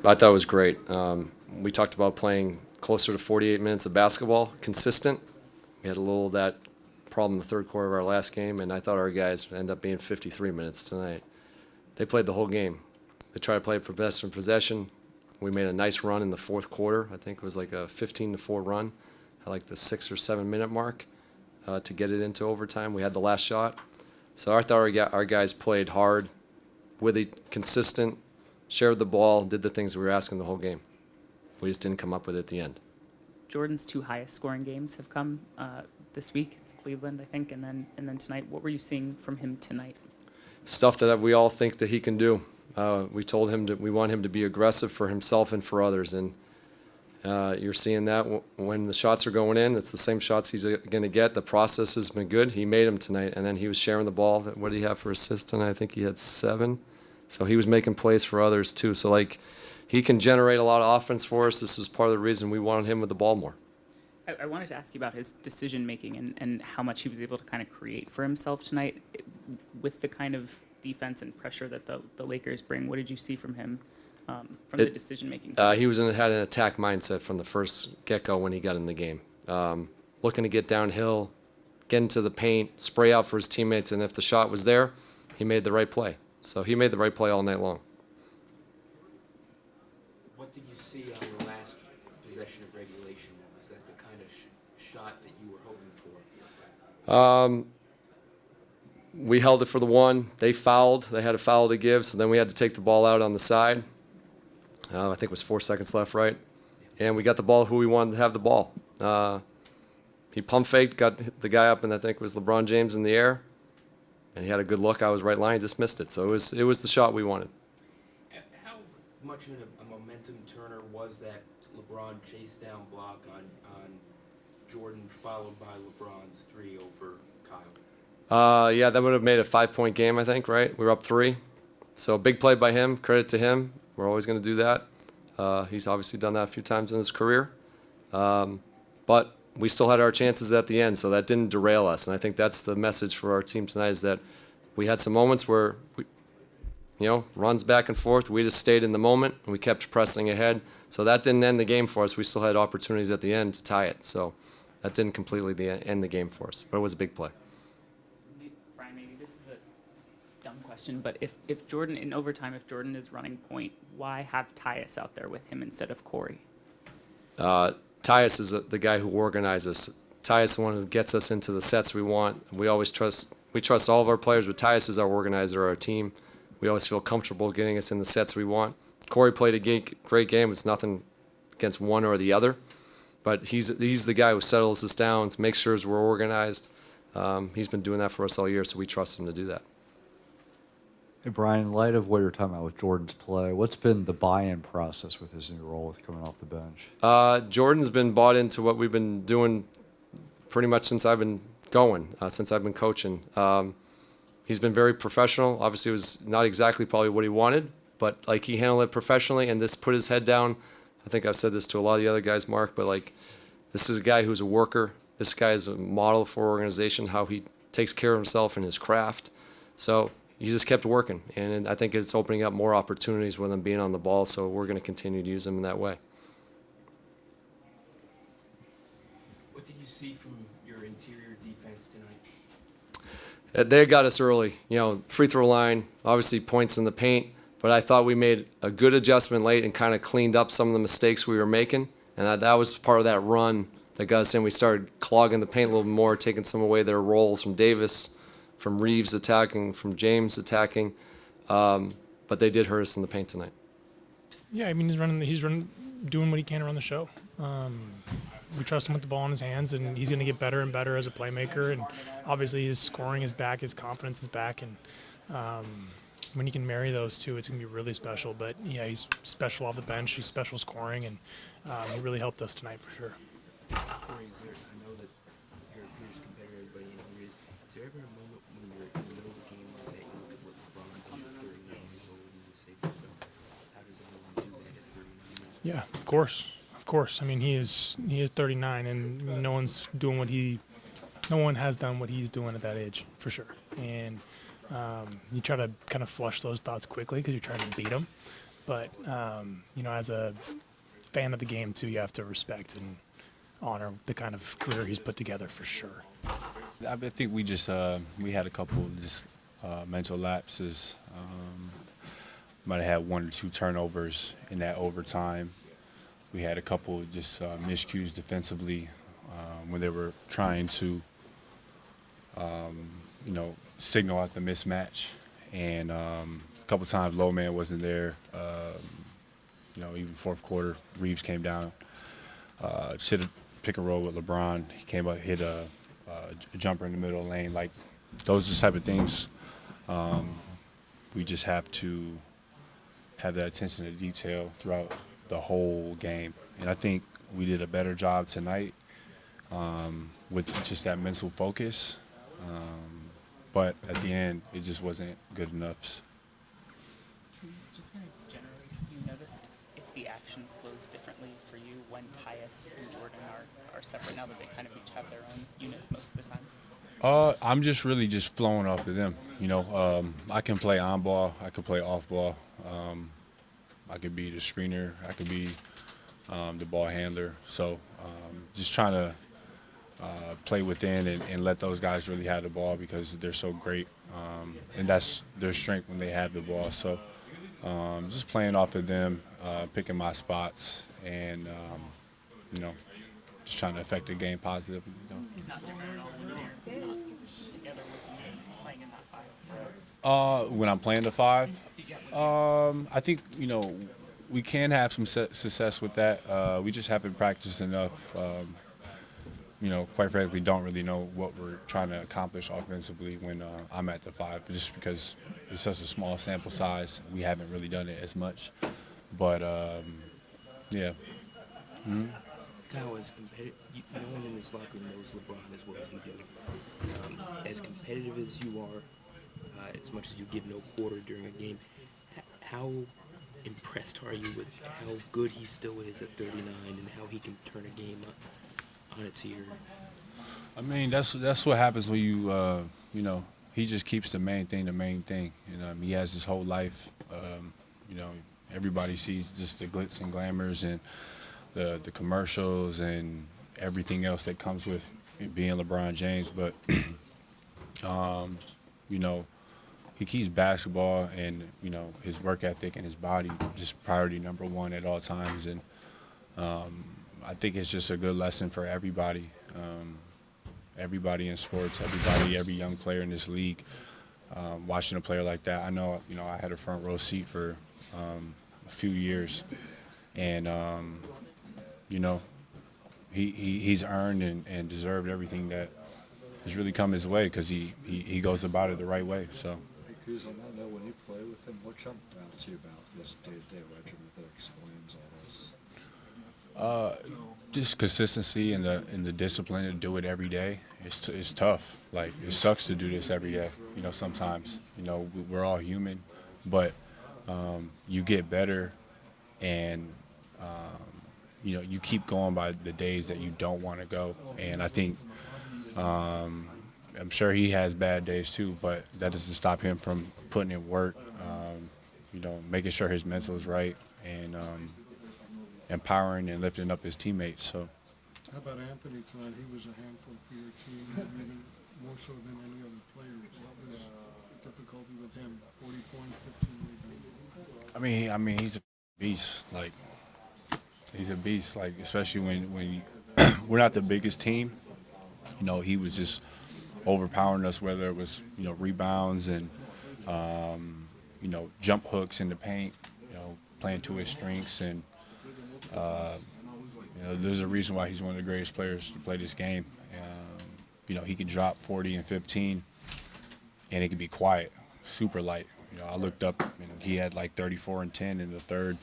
I thought it was great. We talked about playing closer to 48 minutes of basketball, consistent. We had a little of that problem in the third quarter of our last game, and I thought our guys ended up being 53 minutes tonight. They played the whole game. They tried to play for best in possession. We made a nice run in the fourth quarter. I think it was like a 15-4 run at like the 6 or 7 minute mark to get it into overtime. We had the last shot. So I thought our guys played hard, really consistent, shared the ball, did the things we were asking the whole game. We just didn't come up with it at the end. Jordan's two highest scoring games have come this week, Cleveland, I think, and then tonight. What were you seeing from him tonight? Stuff that we all think that he can do. We told him that we want him to be aggressive for himself and for others, and you're seeing that when the shots are going in. It's the same shots he's going to get. The process has been good. He made them tonight, and then he was sharing the ball. What did he have for assists tonight? I think he had 7. So he was making plays for others too. So like, he can generate a lot of offense for us. This is part of the reason we wanted him with the ball more. I wanted to ask you about his decision making and how much he was able to kind of create for himself tonight with the kind of defense and pressure that the Lakers bring. What did you see from him from the decision making? He had an attack mindset from the first get-go when he got in the game. Looking to get downhill, get into the paint, spray out for his teammates, and if the shot was there, he made the right play. So he made the right play all night long. What did you see on the last possession of regulation? Was that the kind of shot that you were hoping for? We held it for the one. They fouled. They had a foul to give, so then we had to take the ball out on the side. I think it was 4 seconds left, right? And we got the ball who we wanted to have the ball. He pump faked, got the guy up, and I think it was LeBron James in the air. And he had a good look. I was right line, just missed it. So it was the shot we wanted. How much of a momentum turner was that LeBron chase down block on Jordan, followed by LeBron's 3 over Kyle? Yeah, that would have made a 5-point game, I think, right? We were up 3. So big play by him. Credit to him. We're always going to do that. He's obviously done that a few times in his career. But we still had our chances at the end, so that didn't derail us. And I think that's the message for our team tonight, is that we had some moments where, runs back and forth. We just stayed in the moment, and we kept pressing ahead. So that didn't end the game for us. We still had opportunities at the end to tie it. So that didn't completely end the game for us, but it was a big play. Brian, maybe this is a dumb question, but if Jordan, in overtime, if Jordan is running point, why have Tyus out there with him instead of Corey? Tyus is the guy who organizes. Tyus is the one who gets us into the sets we want. We trust all of our players, but Tyus is our organizer, our team. We always feel comfortable getting us in the sets we want. Corey played a great game. It's nothing against one or the other, but he's the guy who settles us down, makes sure we're organized. He's been doing that for us all year, so we trust him to do that. Hey, Brian, in light of what you're talking about with Jordan's play, what's been the buy-in process with his new role with coming off the bench? Jordan's been bought into what we've been doing pretty much since I've been going, since I've been coaching. He's been very professional. Obviously, it was not exactly probably what he wanted, but like, he handled it professionally and just put his head down. I think I've said this to a lot of the other guys, Mark, but like, this is a guy who's a worker. This guy is a model for organization, how he takes care of himself and his craft. So he just kept working, and I think it's opening up more opportunities with him being on the ball, so we're going to continue to use him in that way. What did you see from your interior defense tonight? They got us early, free throw line, obviously points in the paint, but I thought we made a good adjustment late and kind of cleaned up some of the mistakes we were making, and that was part of that run that got us in. We started clogging the paint a little more, taking some away their roles from Davis, from Reeves attacking, from James attacking, but they did hurt us in the paint tonight. Yeah, I mean, he's running, doing what he can around the show. We trust him with the ball in his hands, and he's going to get better and better as a playmaker. And obviously, his scoring is back, his confidence is back, and when you can marry those two, it's going to be really special. But yeah, he's special off the bench, he's special scoring, and he really helped us tonight for sure. Corey, I know that you're a fierce competitor, everybody is there ever a moment when you're in the middle of a game like that, you look at what LeBron does at 39 years old, and you say to yourself, how does anyone do that at 39 years old? Yeah, of course. I mean, he is 39, and no one has done what he's doing at that age, for sure. And you try to kind of flush those thoughts quickly because you're trying to beat him. But as a fan of the game too, you have to respect and honor the kind of career he's put together for sure. I think we just we had a couple just mental lapses. Might have had 1 or 2 turnovers in that overtime. We had a couple just miscues defensively when they were trying to, signal out the mismatch. And a couple times low man wasn't there. Even fourth quarter, Reeves came down, should have pick and roll with LeBron. He came up, hit a jumper in the middle of the lane. Like, those are the type of things we just have to have that attention to detail throughout the whole game. And I think we did a better job tonight with just that mental focus. But at the end, it just wasn't good enough. Just kind of generally, have you noticed if the action flows differently for you when Tyus and Jordan are separate now that they kind of each have their own units most of the time? I'm just really just flowing off of them. I can play on ball, I can play off ball. I could be the screener, I could be the ball handler. So just trying to play within and let those guys really have the ball because they're so great. And that's their strength when they have the ball. So just playing off of them, picking my spots, and just trying to affect the game positively. It's not different at all when you're not together with them playing in that 5. When I'm playing the 5, I think we can have some success with that. We just haven't practiced enough. Quite frankly, don't really know what we're trying to accomplish offensively when I'm at the 5, just because it's such a small sample size. We haven't really done it as much, but yeah. Mm-hmm. Kyle, no one in this locker room knows LeBron as well as you do. As competitive as you are, as much as you give no quarter during a game, how impressed are you with how good he still is at 39 and how he can turn a game on its ear? I mean, that's what happens when you he just keeps the main thing. He has his whole life. Everybody sees just the glitz and glamours and the commercials and everything else that comes with it being LeBron James, but he keeps basketball and his work ethic and his body just priority number 1 at all times. And I think it's just a good lesson for everybody, everybody in sports, every young player in this league. Watching a player like that, I know I had a front row seat for a few years, and he's earned and deserved everything that has really come his way because he goes about it the right way. So. Because on that note, when you play with him, what jumped out to you about his day-to-day regimen that explains all this? Just consistency and the discipline to do it every day. It's tough. Like, it sucks to do this every day. Sometimes we're all human, but you get better, and you keep going by the days that you don't want to go. And I think I'm sure he has bad days too, but that doesn't stop him from putting in work. Making sure his mental is right and empowering and lifting up his teammates. So. How about Anthony tonight? He was a handful for your team, even more so than any other player. What was the difficulty with him? 40 points, 15 rebounds. I mean, he's a beast. Like, he's a beast. Like, especially when we're not the biggest team. He was just overpowering us, whether it was rebounds and jump hooks in the paint. Playing to his strengths, and there's a reason why he's one of the greatest players to play this game. He can drop 40 and 15, and it can be quiet, super light. I looked up, and he had like 34 and 10 in the third,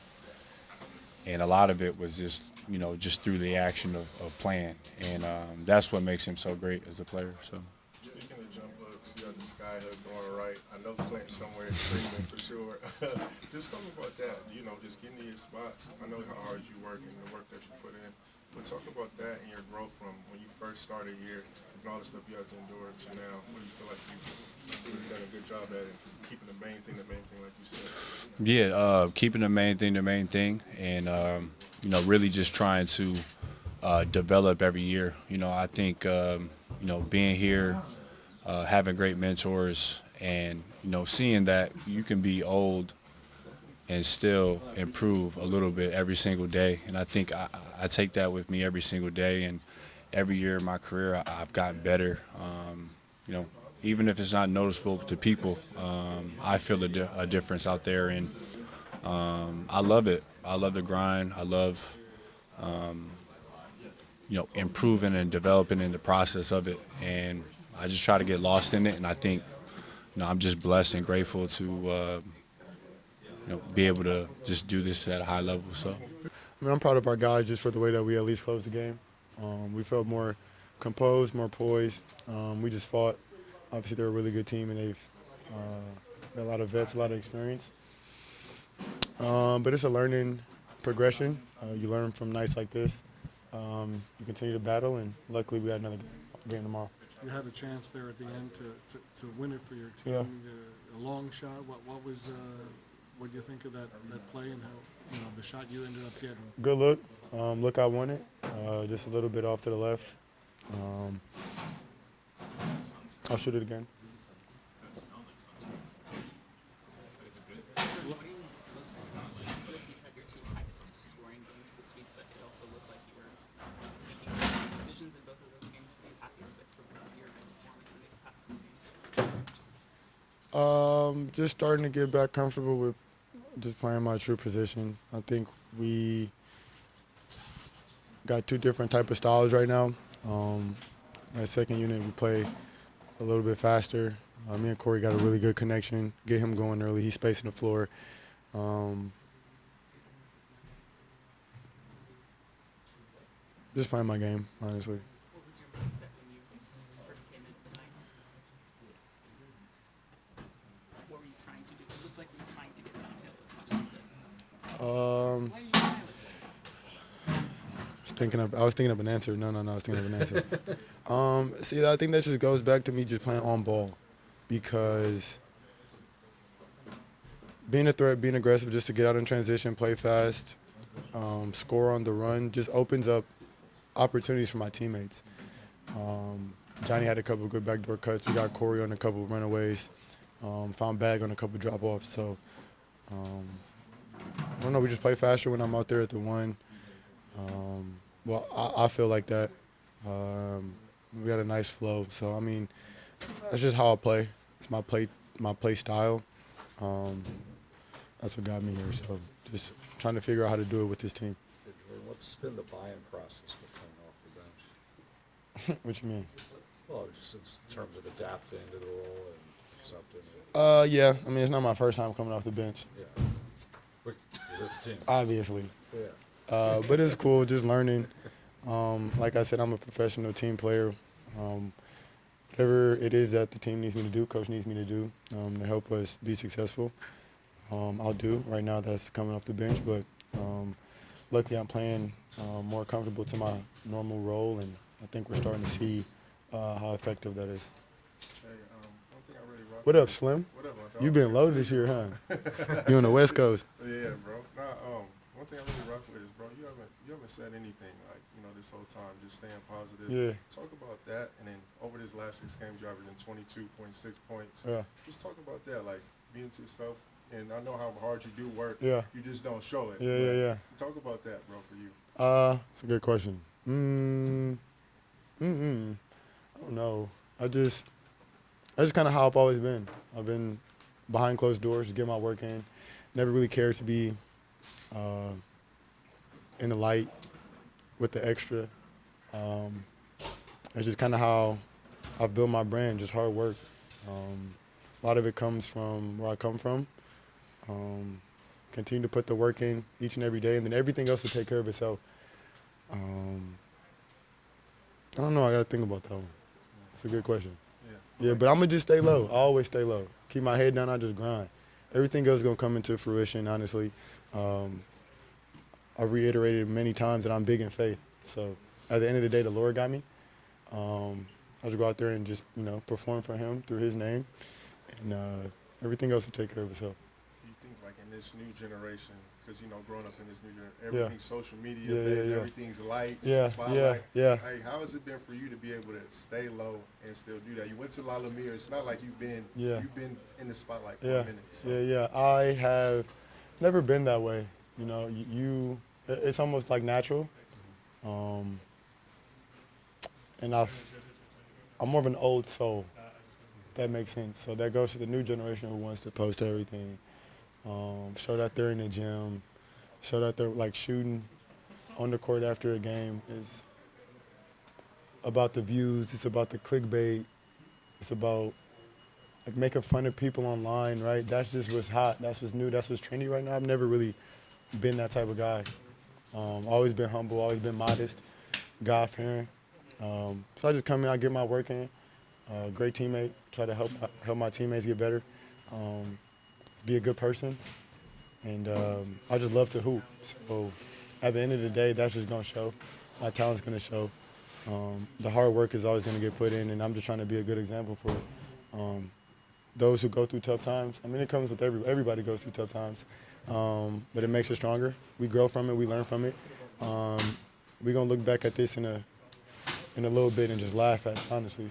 and a lot of it was just just through the action of playing, and that's what makes him so great as a player. So. Speaking of jump hooks, you got the sky hook going right. I know Clint somewhere is screaming for sure. Just something about that, just getting to your spots. I know how hard you work and the work that you put in. But talk about that and your growth from when you first started here and all the stuff you had to endure to now. What do you feel like you've done a good job at it, keeping the main thing, like you said? Yeah, keeping the main thing, and you know, really just trying to develop every year. You know, I think you know, being here, having great mentors, and you know, seeing that you can be old and still improve a little bit every single day. And I think I take that with me every single day, and every year in my career I've gotten better. You know, even if it's not noticeable to people, I feel a difference out there, and I love it. I love the grind. I love you know, improving and developing in the process of it, and I just try to get lost in it. And I think, you know, I'm just blessed and grateful to you know, be able to just do this at a high level. So, I mean, I'm proud of our guys just for the way that we at least closed the game. We felt more composed, more poised. We just fought. Obviously, they're a really good team, and they've got a lot of vets, a lot of experience. But it's a learning progression. You learn from nights like this. You continue to battle, and luckily we had another game tomorrow. You had a chance there at the end to win it for your team. Yeah. A long shot. What do you think of that play and how, you know, the shot you ended up getting? Good look. Look, I won it. Just a little bit off to the left. I'll shoot it again. Just starting to get back comfortable with just playing my true position. I think we got two different type of styles right now. That second unit, we play a little bit faster. Me and Corey got a really good connection. Get him going early. He's spacing the floor. Just playing my game, honestly. What was your mindset when you first came in tonight? What were you trying to do? It looked like you were trying to get downhill as much as you could. Why are you smiling? I was thinking of an answer. No, I was thinking of an answer. See, I think that just goes back to me just playing on ball, because being a threat, being aggressive, just to get out in transition, play fast, score on the run, just opens up opportunities for my teammates. Johnny had a couple of good backdoor cuts. We got Corey on a couple of runaways. Found Bag on a couple of drop-offs. So, I don't know. We just play faster when I'm out there at the one. Well, I feel like that. We got a nice flow. So, I mean, that's just how I play. It's my play style. That's what got me here. So, just trying to figure out how to do it with this team. What's been the buy-in process with coming off the bench? What you mean? Well, just in terms of adapting to the role and something. Yeah. I mean, it's not my first time coming off the bench, Yeah. With this team. obviously. Yeah. But it's cool, just learning. Like I said, I'm a professional team player. Whatever it is that the team needs me to do, coach needs me to do to help us be successful, I'll do. Right now, that's coming off the bench, but luckily I'm playing more comfortable to my normal role, and I think we're starting to see how effective that is. Hey, one thing I really rock What up, Slim? What up, my dog? You been low this year, huh? You on the West Coast? Yeah, bro. Nah, one thing I really rock with is, bro, you haven't said anything like, you know, this whole time, just staying positive. Yeah. Talk about that, and then over this last 6 games, you averaging 22.6 points. Yeah. Just talk about that, like being to yourself. And I know how hard you do work. Yeah. You just don't show it. Yeah. Talk about that, bro, for you. It's a good question. I don't know. That's just kind of how I've always been. I've been behind closed doors, get my work in. Never really cared to be in the light with the extra. It's just kind of how I've built my brand, just hard work. A lot of it comes from where I come from. Continue to put the work in each and every day, and then everything else will take care of itself. I don't know. I got to think about that one. It's a good question. Yeah, but I'm going to just stay low. I always stay low. Keep my head down. I just grind. Everything else is going to come into fruition, honestly. I've reiterated many times that I'm big in faith. So at the end of the day, the Lord got me. I just go out there and just, perform for him through his name, and everything else will take care of itself. Do you think, like, in this new generation, because, growing up in this new generation, Yeah. everything's social media Yeah, based, yeah. everything's lights, Yeah, spotlight. yeah. Like, how has it been for you to be able to stay low and still do that? You went to La Lumiere. It's not like you've been in the spotlight for a minute. So. Yeah. I have never been that way. It's almost like natural. And I'm more of an old soul, if that makes sense. So that goes to the new generation who wants to post everything, show that they're in the gym, show that they're like shooting on the court after a game. Is about the views. It's about the clickbait. It's about like making fun of people online, right? That's just what's hot. That's what's new. That's what's trendy right now. I've never really been that type of guy. Always been humble. Always been modest. God-fearing. So I just come in. I get my work in. Great teammate. Try to help my teammates get better. Just be a good person. And I just love to hoop. So at the end of the day, that's just gonna show. My talent's gonna show. The hard work is always gonna get put in, and I'm just trying to be a good example for those who go through tough times. I mean, it comes with everybody goes through tough times, but it makes us stronger. We grow from it. We learn from it. We're gonna look back at this in a little bit and just laugh at it, honestly.